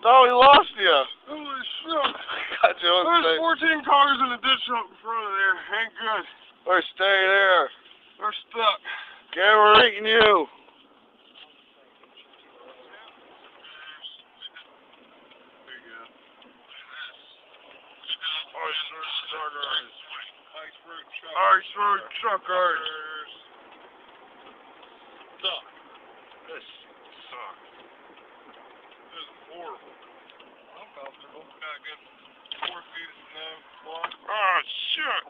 Oh, we lost you. Holy shit. Got you on There's 14 cars in the ditch up in front of there. Ain't good. Or stay there. They're stuck. Okay, we're eating you. Iceberg truckers. Suck. This sucks. This is horrible. I'm comfortable. Got a good 4 feet of snow. Oh, shit.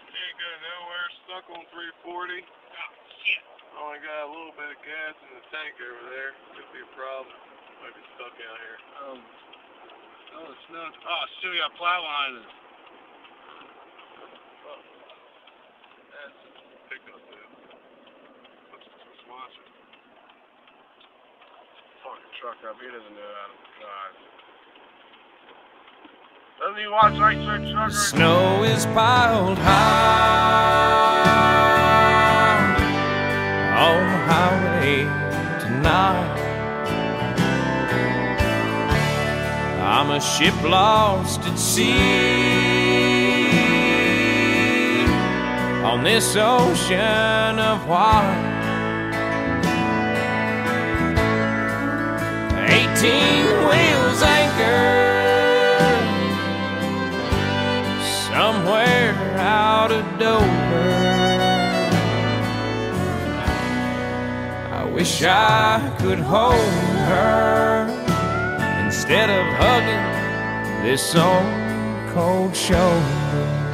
Ain't going nowhere. Stuck on 340. Oh, shit. Only got a little bit of gas in the tank over there. Could be a problem. Might be stuck out here. Oh, it's not. Oh, still got plow line. Pickup there. Let's watch it. Fucking truck up. He doesn't know how to drive. Doesn't he watch Iceberg truckers? The snow is piled high on the highway tonight. I'm a ship lost at sea on this ocean of white. 18 wheels anchored somewhere out of Dover. I wish I could hold her instead of hugging this old cold shoulder.